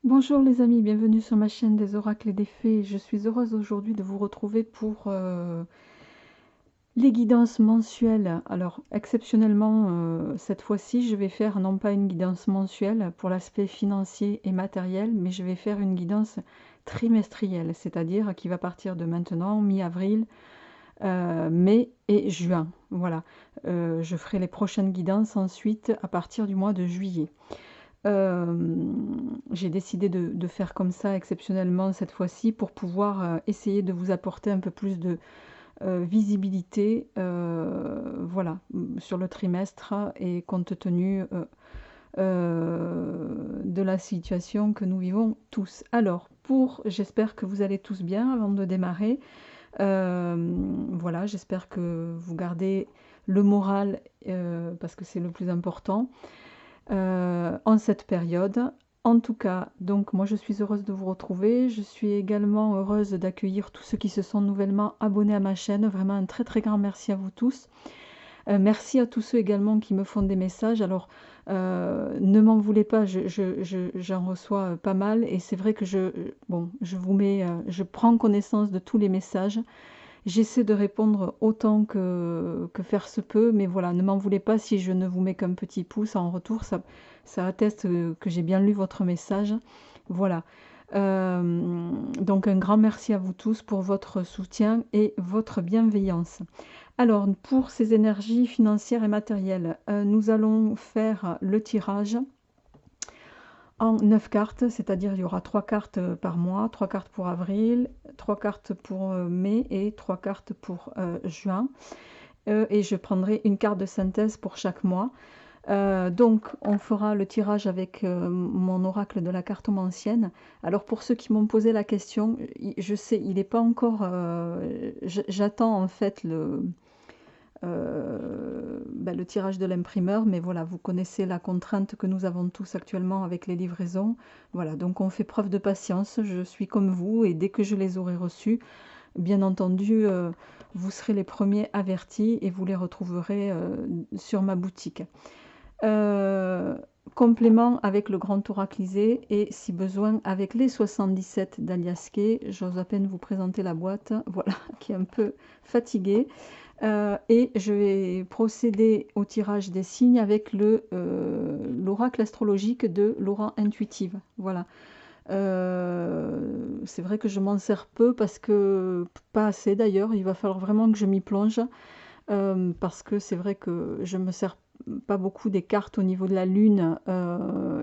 Bonjour les amis, bienvenue sur ma chaîne des oracles et des fées. Je suis heureuse aujourd'hui de vous retrouver pour les guidances mensuelles. Alors exceptionnellement, cette fois-ci, je vais faire non pas une guidance mensuelle pour l'aspect financier et matériel, mais je vais faire une guidance trimestrielle, c'est-à-dire qui va partir de maintenant, mi-avril, mai et juin. Voilà. Je ferai les prochaines guidances ensuite à partir du mois de juillet. J'ai décidé de faire comme ça exceptionnellement cette fois-ci pour pouvoir essayer de vous apporter un peu plus de visibilité, voilà, sur le trimestre et compte tenu de la situation que nous vivons tous. Alors, j'espère que vous allez tous bien avant de démarrer. Voilà, j'espère que vous gardez le moral parce que c'est le plus important en cette période. En tout cas, donc moi je suis heureuse de vous retrouver. Je suis également heureuse d'accueillir tous ceux qui se sont nouvellement abonnés à ma chaîne. Vraiment un très très grand merci à vous tous. Merci à tous ceux également qui me font des messages. Alors ne m'en voulez pas, j'en reçois pas mal et c'est vrai que bon, je prends connaissance de tous les messages. J'essaie de répondre autant que faire se peut, mais voilà, ne m'en voulez pas si je ne vous mets qu'un petit pouce en retour, ça atteste que j'ai bien lu votre message. Voilà. Donc un grand merci à vous tous pour votre soutien et votre bienveillance. Alors, pour ces énergies financières et matérielles, nous allons faire le tirage en 9 cartes, c'est-à-dire il y aura 3 cartes par mois, 3 cartes pour avril, 3 cartes pour mai et 3 cartes pour juin. Et je prendrai une carte de synthèse pour chaque mois. Donc on fera le tirage avec mon oracle de la cartomancienne. Alors pour ceux qui m'ont posé la question, je sais, il n'est pas encore... j'attends en fait le tirage de l'imprimeur, mais voilà, vous connaissez la contrainte que nous avons tous actuellement avec les livraisons. Voilà, donc on fait preuve de patience, je suis comme vous, et dès que je les aurai reçus, bien entendu, vous serez les premiers avertis et vous les retrouverez sur ma boutique. Complément avec le grand oraclisé et si besoin avec les 77 d'Aliasqué. J'ose à peine vous présenter la boîte, voilà, qui est un peu fatiguée. Et je vais procéder au tirage des signes avec l'oracle astrologique de Laura Intuitive. Voilà. C'est vrai que je m'en sers peu parce que pas assez d'ailleurs. Il va falloir vraiment que je m'y plonge parce que c'est vrai que je me sers pas beaucoup des cartes au niveau de la lune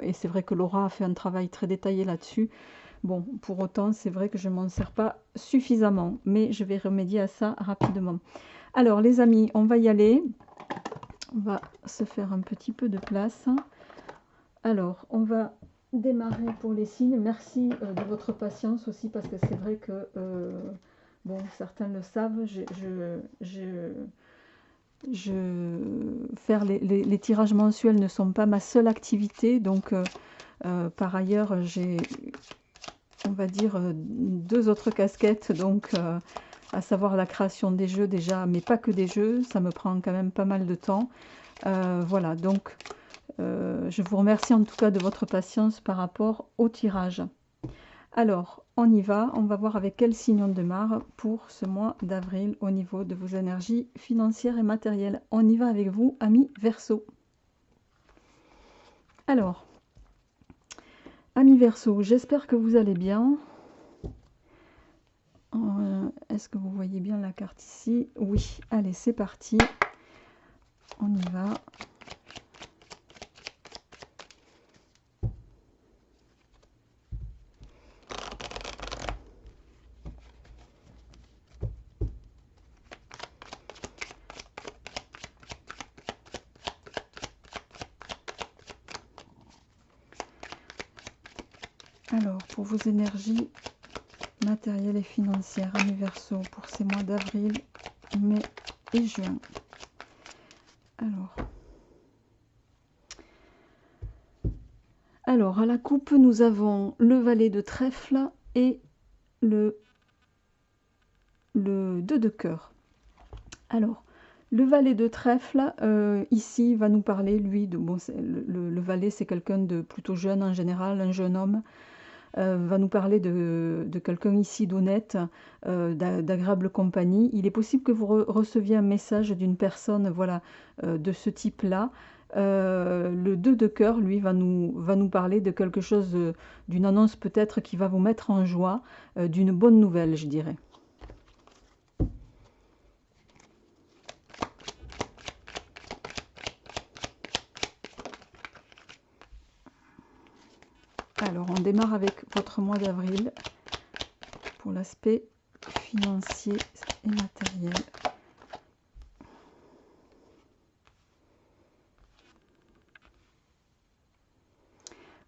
et c'est vrai que Laura a fait un travail très détaillé là-dessus. Bon, pour autant, c'est vrai que je m'en sers pas suffisamment, mais je vais remédier à ça rapidement. Alors les amis, on va y aller. On va se faire un petit peu de place. Alors, on va démarrer pour les signes. Merci de votre patience aussi parce que c'est vrai que, bon, certains le savent, faire les tirages mensuels ne sont pas ma seule activité. Donc, par ailleurs, j'ai, on va dire, 2 autres casquettes. Donc, à savoir la création des jeux déjà, mais pas que des jeux. Ça me prend quand même pas mal de temps. Voilà, donc je vous remercie en tout cas de votre patience par rapport au tirage. Alors, on y va. On va voir avec quel signe on démarre pour ce mois d'avril au niveau de vos énergies financières et matérielles. On y va avec vous, amis Verseau. Alors, amis Verseau, j'espère que vous allez bien. Est-ce que vous voyez bien la carte ici? Oui, allez, c'est parti. On y va. Alors, pour vos énergies matérielles et financières, amis Verseau, pour ces mois d'avril, mai et juin. Alors, à la coupe, nous avons le valet de trèfle et le 2 de cœur. Alors, le valet de trèfle, ici, va nous parler, lui, de... Bon, le valet, c'est quelqu'un de plutôt jeune en général, un jeune homme. va nous parler de quelqu'un ici d'honnête, d'agréable compagnie. Il est possible que vous receviez un message d'une personne, voilà, de ce type-là. Le 2 de cœur, lui, va nous parler de quelque chose, d'une annonce peut-être qui va vous mettre en joie, d'une bonne nouvelle, je dirais. Alors, on démarre avec votre mois d'avril pour l'aspect financier et matériel.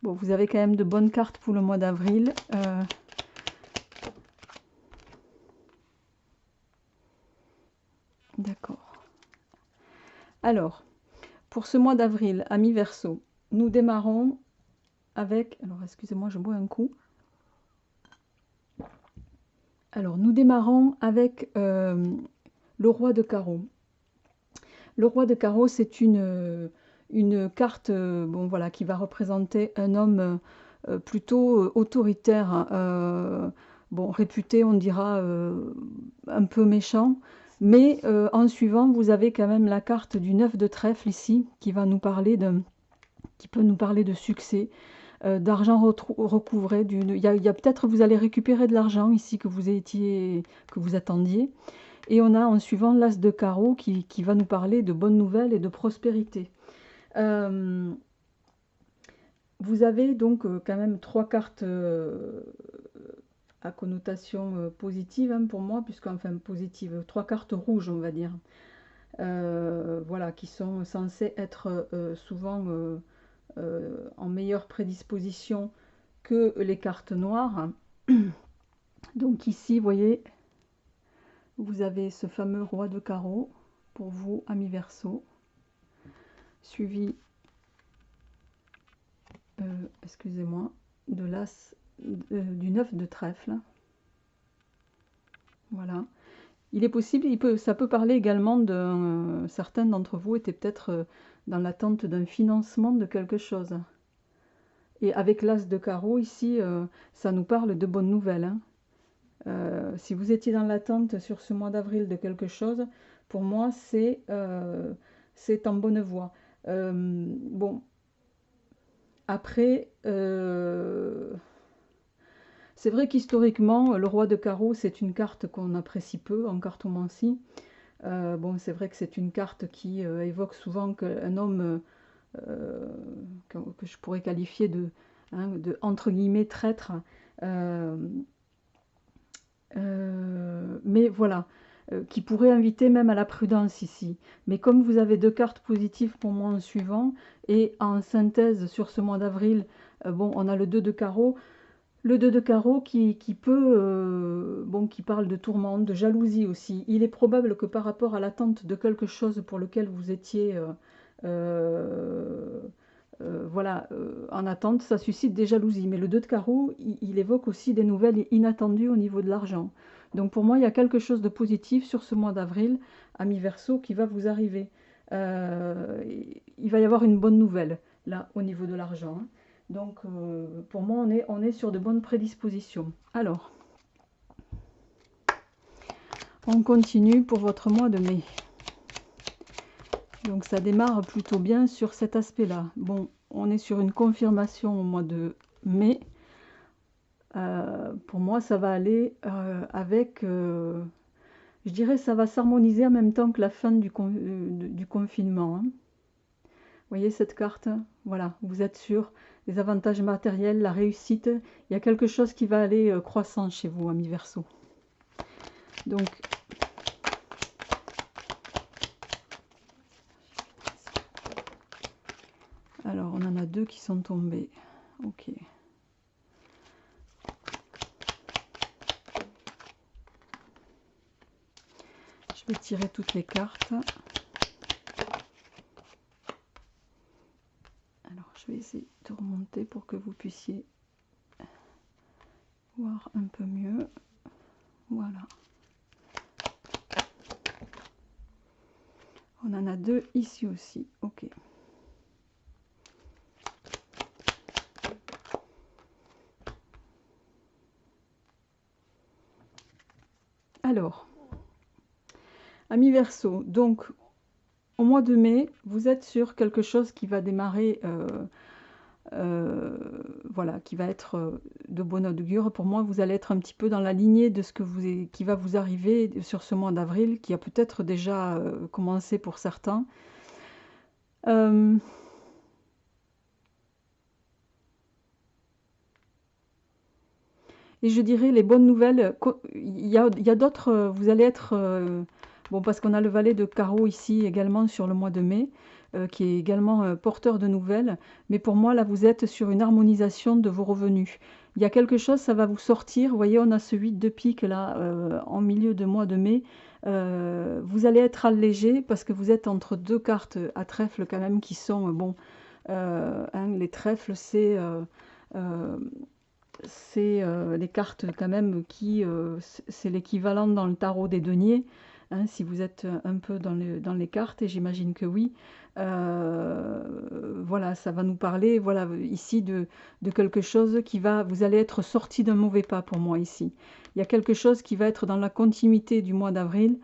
Bon, vous avez quand même de bonnes cartes pour le mois d'avril. D'accord. Alors, pour ce mois d'avril, amis Verseau, nous démarrons avec... Alors, excusez-moi, je bois un coup. Alors, nous démarrons avec le roi de carreau. Le roi de carreau, c'est une carte bon, voilà, qui va représenter un homme plutôt autoritaire, bon, réputé, on dira, un peu méchant. Mais en suivant, vous avez quand même la carte du 9 de trèfle ici, qui va nous parler qui peut nous parler de succès, d'argent recouvré. Il y a peut-être, vous allez récupérer de l'argent ici que vous attendiez. Et on a en suivant l'as de carreau qui va nous parler de bonnes nouvelles et de prospérité. Vous avez donc quand même 3 cartes à connotation positive hein, pour moi, puisque enfin positive, 3 cartes rouges on va dire. Voilà, qui sont censées être souvent en meilleure prédisposition que les cartes noires. Donc ici, vous voyez, vous avez ce fameux roi de carreau pour vous, amis Verseau, suivi, excusez-moi, de l'as du 9 de trèfle. Voilà. Il est possible, ça peut parler également de... certains d'entre vous étaient peut-être dans l'attente d'un financement de quelque chose. Et avec l'as de carreau ici, ça nous parle de bonnes nouvelles. Hein. Si vous étiez dans l'attente sur ce mois d'avril de quelque chose, pour moi, c'est en bonne voie. Bon, après, c'est vrai qu'historiquement, le roi de carreau, c'est une carte qu'on apprécie peu en cartomancie. Bon, c'est vrai que c'est une carte qui évoque souvent un homme que je pourrais qualifier hein, de entre guillemets traître. Mais voilà, qui pourrait inviter même à la prudence ici. Mais comme vous avez 2 cartes positives pour moi en suivant, et en synthèse sur ce mois d'avril, bon, on a le 2 de carreau. Le 2 de carreau qui peut, bon, qui parle de tourmente, de jalousie aussi. Il est probable que par rapport à l'attente de quelque chose pour lequel vous étiez voilà, en attente, ça suscite des jalousies. Mais le 2 de carreau, il évoque aussi des nouvelles inattendues au niveau de l'argent. Donc pour moi, il y a quelque chose de positif sur ce mois d'avril, amis Verseau, qui va vous arriver. Il va y avoir une bonne nouvelle, là, au niveau de l'argent. Hein. Donc pour moi, on est sur de bonnes prédispositions. Alors, on continue pour votre mois de mai. Donc ça démarre plutôt bien sur cet aspect-là. Bon, on est sur une confirmation au mois de mai. Pour moi, ça va aller avec... je dirais ça va s'harmoniser en même temps que la fin du confinement. Hein. Vous voyez cette carte? Voilà, vous êtes sur les avantages matériels, la réussite. Il y a quelque chose qui va aller croissant chez vous, amis Verseau. Donc... alors, on en a 2 qui sont tombés. Ok. Je vais tirer toutes les cartes. Alors, je vais essayer de remonter pour que vous puissiez voir un peu mieux. Voilà. On en a 2 ici aussi. Ok. Alors, amis Verseau, donc au mois de mai, vous êtes sur quelque chose qui va démarrer, voilà, qui va être de bonne augure. Pour moi, vous allez être un petit peu dans la lignée de ce qui va vous arriver sur ce mois d'avril, qui a peut-être déjà commencé pour certains. Et je dirais les bonnes nouvelles, il y a d'autres, vous allez être, bon parce qu'on a le valet de carreau ici également sur le mois de mai, qui est également porteur de nouvelles, mais pour moi là vous êtes sur une harmonisation de vos revenus. Il y a quelque chose, ça va vous sortir, vous voyez on a ce 8 de pique là en milieu de mois de mai, vous allez être allégé parce que vous êtes entre deux cartes à trèfle quand même qui sont, bon, hein, les trèfles c'est les cartes quand même qui, c'est l'équivalent dans le tarot des deniers, hein, si vous êtes un peu dans les cartes, et j'imagine que oui. Voilà, ça va nous parler, voilà, ici de quelque chose qui va, vous allez être sorti d'un mauvais pas pour moi ici. Il y a quelque chose qui va être dans la continuité du mois d'avril.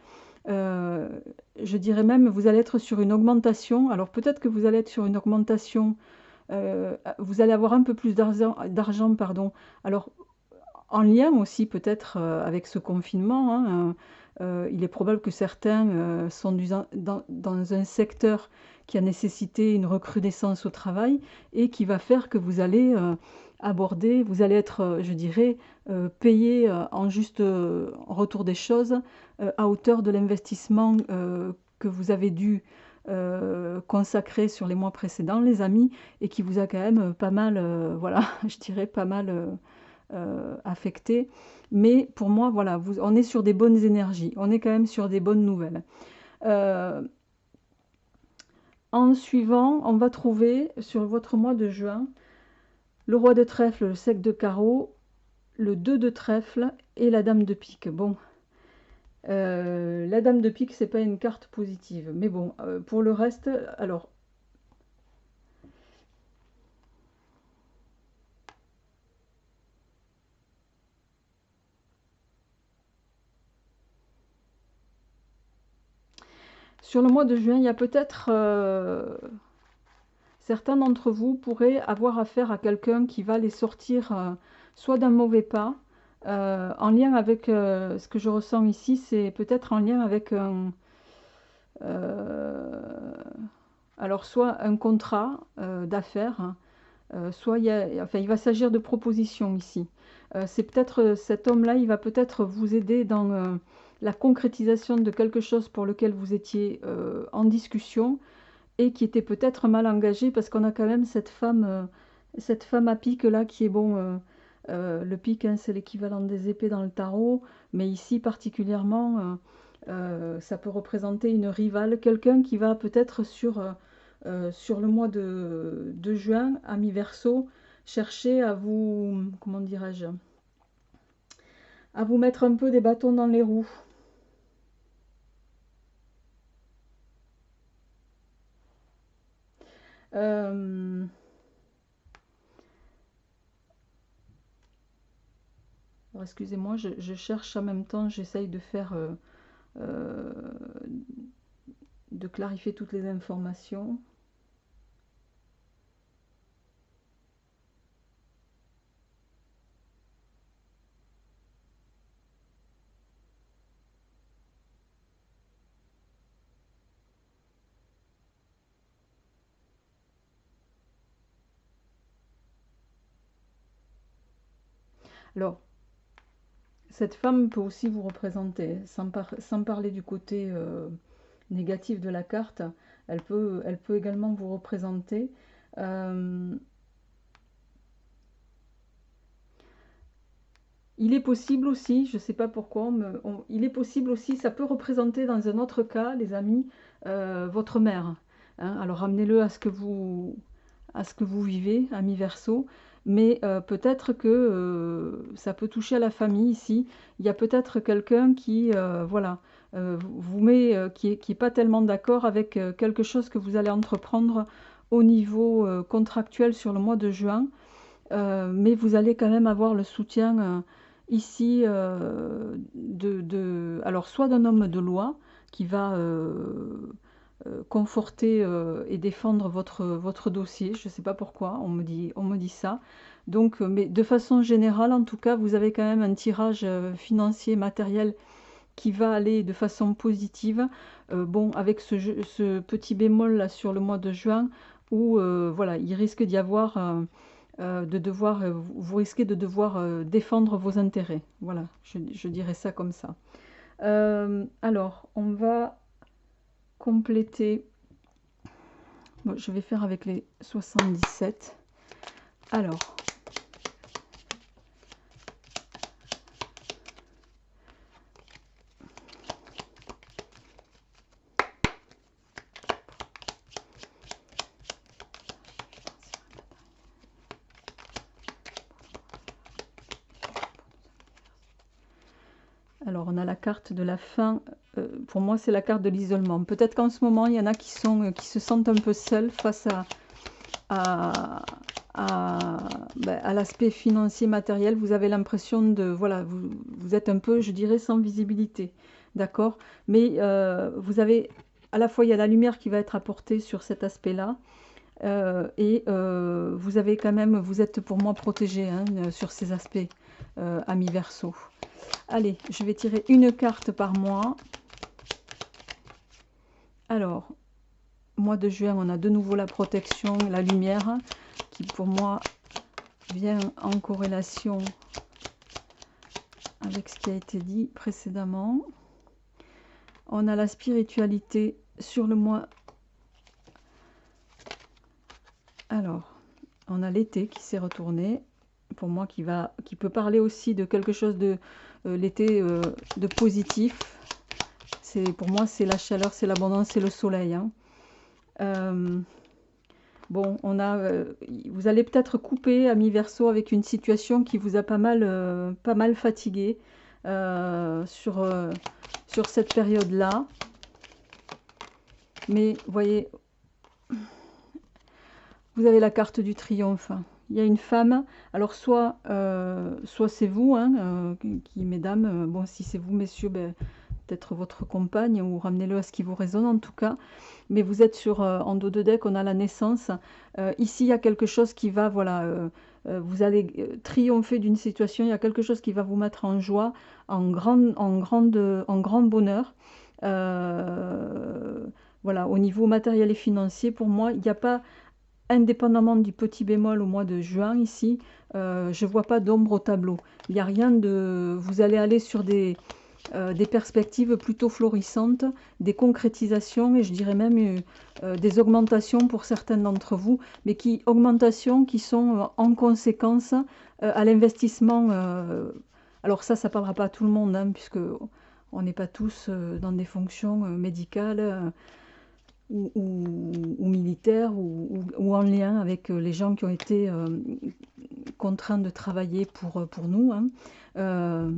Je dirais même, vous allez être sur une augmentation. Alors peut-être que vous allez être sur une augmentation, vous allez avoir un peu plus d'argent, pardon. Alors, en lien aussi peut-être avec ce confinement, hein, il est probable que certains sont dans un secteur qui a nécessité une recrudescence au travail et qui va faire que vous allez aborder, vous allez être, je dirais, payé en juste retour des choses à hauteur de l'investissement que vous avez dû consacré sur les mois précédents, les amis, et qui vous a quand même pas mal, voilà, je dirais pas mal affecté. Mais pour moi, voilà, on est sur des bonnes énergies, on est quand même sur des bonnes nouvelles. En suivant, on va trouver sur votre mois de juin le roi de trèfle, le 7 de carreau, le 2 de trèfle et la dame de pique. Bon, la dame de pique, c'est pas une carte positive, mais bon, pour le reste, alors, sur le mois de juin, il y a peut-être certains d'entre vous pourraient avoir affaire à quelqu'un qui va les sortir soit d'un mauvais pas, en lien avec ce que je ressens ici, c'est peut-être en lien avec alors soit un contrat d'affaires, hein, soit enfin, il va s'agir de propositions ici. C'est peut-être cet homme-là, il va peut-être vous aider dans la concrétisation de quelque chose pour lequel vous étiez en discussion et qui était peut-être mal engagé parce qu'on a quand même cette femme à pique là qui est bon. Le pique, hein, c'est l'équivalent des épées dans le tarot, mais ici particulièrement, ça peut représenter une rivale, quelqu'un qui va peut-être sur le mois de juin, à mi-verseau, chercher à vous, comment dirais-je, à vous mettre un peu des bâtons dans les roues. Excusez-moi, je cherche en même temps, j'essaye de faire, de clarifier toutes les informations. Alors, cette femme peut aussi vous représenter, sans parler du côté négatif de la carte, elle peut également vous représenter. Il est possible aussi, je ne sais pas pourquoi, il est possible aussi, ça peut représenter dans un autre cas, les amis, votre mère. Hein. Alors ramenez-le à ce que vous vivez, ami Verseau, mais peut-être que ça peut toucher à la famille ici. Il y a peut-être quelqu'un qui, voilà, vous met, qui est pas tellement d'accord avec quelque chose que vous allez entreprendre au niveau contractuel sur le mois de juin, mais vous allez quand même avoir le soutien ici alors soit d'un homme de loi qui va conforter et défendre votre dossier. Je ne sais pas pourquoi, on me dit ça. Donc, mais de façon générale, en tout cas, vous avez quand même un tirage financier, matériel qui va aller de façon positive. Bon, avec ce petit bémol là sur le mois de juin, où voilà, il risque d'y avoir vous risquez de devoir défendre vos intérêts. Voilà, je dirais ça comme ça. Alors, on va compléter. Bon, je vais faire avec les 77. Alors, on a la carte de la fin. Pour moi, c'est la carte de l'isolement. Peut-être qu'en ce moment, il y en a qui se sentent un peu seuls face à l'aspect financier, matériel. Vous avez l'impression de, voilà, vous êtes un peu, je dirais, sans visibilité. D'accord? Mais vous avez, à la fois, il y a la lumière qui va être apportée sur cet aspect-là. Vous avez quand même, vous êtes pour moi protégé hein, sur ces aspects, amis Verseau. Allez, je vais tirer une carte par mois. Alors, mois de juin, on a de nouveau la protection, la lumière, qui pour moi vient en corrélation avec ce qui a été dit précédemment. On a la spiritualité sur le mois. Alors, on a l'été qui s'est retourné, pour moi qui peut parler aussi de quelque chose de l'été de positif. Pour moi, c'est la chaleur, c'est l'abondance, c'est le soleil. Hein. Bon, vous allez peut-être couper, ami Verseau, avec une situation qui vous a pas mal fatigué sur cette période-là. Mais, voyez, vous avez la carte du triomphe. Il y a une femme, alors soit c'est vous, hein, mesdames, bon, si c'est vous, messieurs, ben, peut-être votre compagne, ou ramenez-le à ce qui vous résonne en tout cas. Mais vous êtes en dos de deck, on a la naissance. Ici, il y a quelque chose qui va, voilà, vous allez triompher d'une situation, il y a quelque chose qui va vous mettre en joie, en grand bonheur. Voilà, au niveau matériel et financier, pour moi, il n'y a pas, indépendamment du petit bémol au mois de juin ici, je ne vois pas d'ombre au tableau. Il n'y a rien de... Vous allez aller sur des perspectives plutôt florissantes, des concrétisations et je dirais même des augmentations pour certains d'entre vous, mais augmentations qui sont en conséquence à l'investissement. Alors ça ne parlera pas à tout le monde, hein, puisque on n'est pas tous dans des fonctions médicales ou militaires ou en lien avec les gens qui ont été contraints de travailler pour nous. Hein.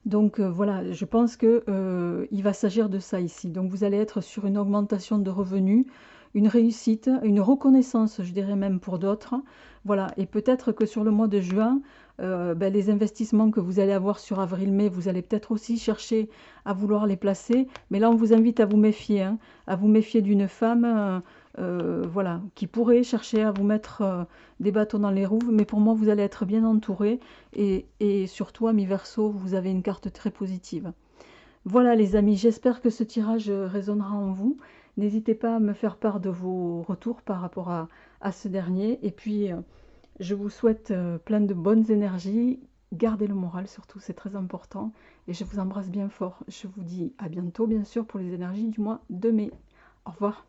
Donc voilà, je pense qu'il va s'agir de ça ici. Donc vous allez être sur une augmentation de revenus, une réussite, une reconnaissance, je dirais même pour d'autres. Voilà, et peut-être que sur le mois de juin, les investissements que vous allez avoir sur avril-mai, vous allez peut-être aussi chercher à vouloir les placer. Mais là, on vous invite à vous méfier, hein, à vous méfier d'une femme voilà, qui pourrait chercher à vous mettre des bâtons dans les roues. Mais pour moi, vous allez être bien entouré. Et surtout, ami Verseau, vous avez une carte très positive. Voilà les amis, j'espère que ce tirage résonnera en vous. N'hésitez pas à me faire part de vos retours par rapport à ce dernier. Et puis, je vous souhaite plein de bonnes énergies. Gardez le moral surtout, c'est très important. Et je vous embrasse bien fort. Je vous dis à bientôt, bien sûr, pour les énergies du mois de mai. Au revoir.